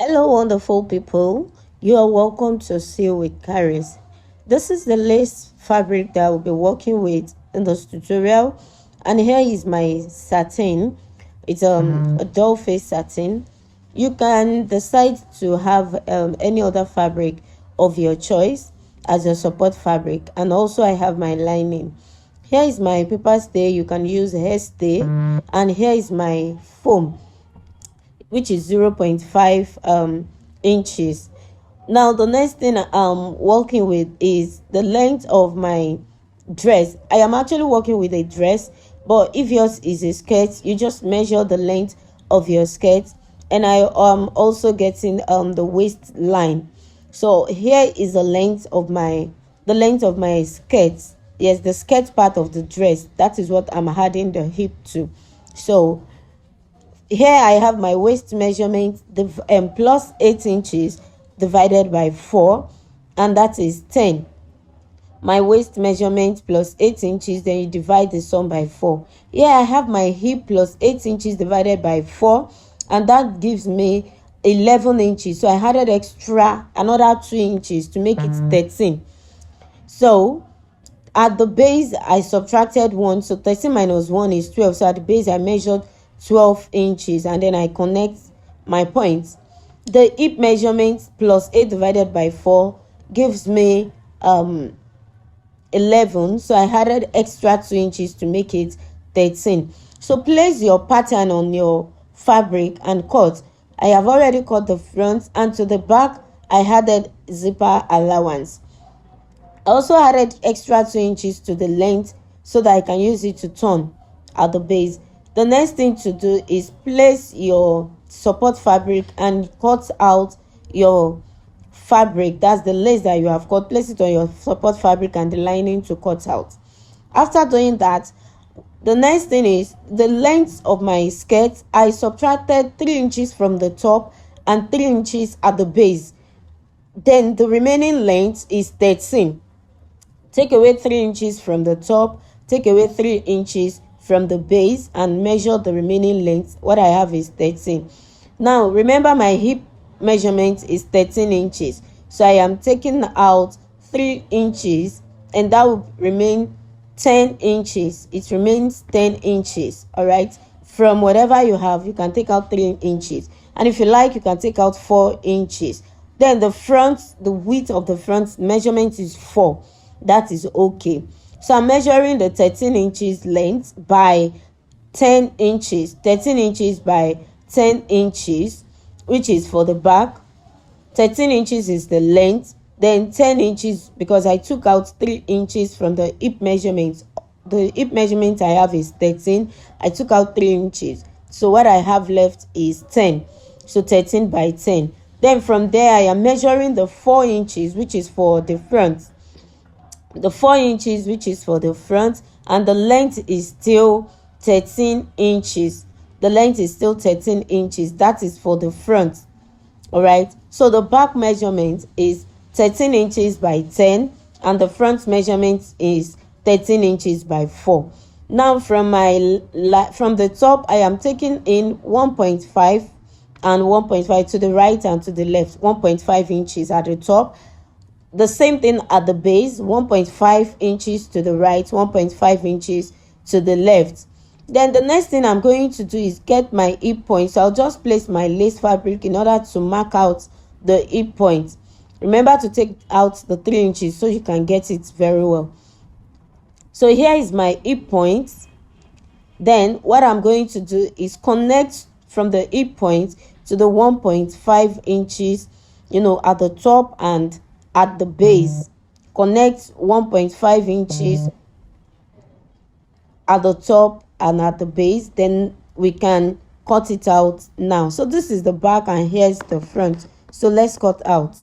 Hello, wonderful people. You are welcome to Sew with Kharis. This is the lace fabric that I will be working with in this tutorial, and here is my satin. It's a doll face satin. You can decide to have any other fabric of your choice as your support fabric, and also I have my lining. Here is my paper stay. You can use hair stay, and here is my foam, which is 0.5 inches. Now the next thing I'm working with is the length of my dress. I am actually working with a dress, but if yours is a skirt, you just measure the length of your skirt. And I am also getting the waistline. So here is the length of my skirt. Yes, the skirt part of the dress, that is what I'm adding the hip to. So here I have my waist measurement, the plus 8 inches divided by 4, and that is 10. My waist measurement plus 8 inches, then you divide the sum by 4. Here I have my hip plus 8 inches divided by 4, and that gives me 11 inches. So I added extra another 2 inches to make it 13. So at the base I subtracted 1, so 13 minus 1 is 12. So at the base I measured 12 inches, and then I connect my points. The hip measurement plus 8 divided by 4 gives me 11. So I added extra 2 inches to make it 13. So place your pattern on your fabric and cut. I have already cut the front, and to the back I added zipper allowance. I also added extra 2 inches to the length so that I can use it to turn at the base. The next thing to do is place your support fabric and cut out your fabric. That's the lace that you have cut. Place it on your support fabric and the lining to cut out. After doing that, the next thing is the length of my skirt. I subtracted 3 inches from the top and 3 inches at the base. Then the remaining length is 13. Take away 3 inches from the top, take away 3 inches from the base, and measure the remaining length. What I have is 13. Now remember, my hip measurement is 13 inches, so I am taking out 3 inches, and that will remain 10 inches. It remains 10 inches. All right, from whatever you have, you can take out 3 inches, and if you like, you can take out 4 inches. Then the width of the front measurement is 4. That is okay. So I'm measuring the 13 inches length by 10 inches. 13 inches by 10 inches, which is for the back. 13 inches is the length. Then 10 inches, because I took out 3 inches from the hip measurement. The hip measurement I have is 13. I took out 3 inches. So what I have left is 10. So 13 by 10. Then from there, I am measuring the 4 inches, which is for the front. The 4 inches, which is for the front, and the length is still 13 inches. The length is still 13 inches. That is for the front. All right. So the back measurement is 13 inches by 10, and the front measurement is 13 inches by 4. Now from the top, I am taking in 1.5 and 1.5 to the right and to the left. 1.5 inches at the top. The same thing at the base, 1.5 inches to the right, 1.5 inches to the left. Then the next thing I'm going to do is get my hip point. So I'll just place my lace fabric in order to mark out the hip point. Remember to take out the 3 inches so you can get it very well. So here is my hip point. Then what I'm going to do is connect from the hip point to the 1.5 inches, at the top and at the base. Connect 1.5 inches at the top and at the base. Then we can cut it out now. So this is the back and here's the front. So let's cut out.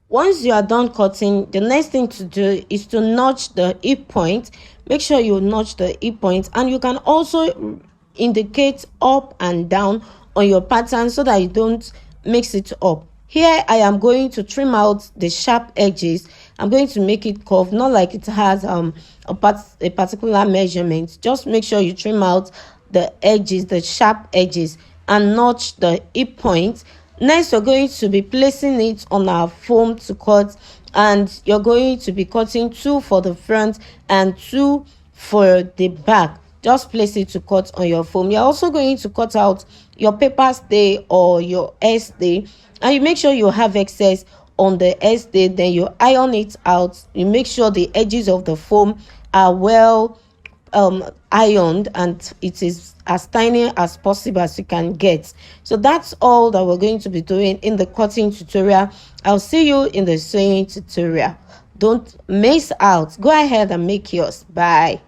Once you are done cutting, the next thing to do is to notch the hip point. Make sure you notch the hip point, and you can also indicate up and down on your pattern so that you don't mix it up. Here I am going to trim out the sharp edges. I'm going to make it curved, not like it has a particular measurement. Just make sure you trim out the edges, the sharp edges, and notch the hip point. Next, we're going to be placing it on our foam to cut, and you're going to be cutting 2 for the front and 2 for the back. Just place it to cut on your foam. You're also going to cut out your paper stay or your hair stay, and you make sure you have excess on the hair stay. Then you iron it out. You make sure the edges of the foam are well ironed and it is as tiny as possible as you can get. So that's all that we're going to be doing in the cutting tutorial. I'll see you in the sewing tutorial. Don't miss out. Go ahead and make yours. Bye.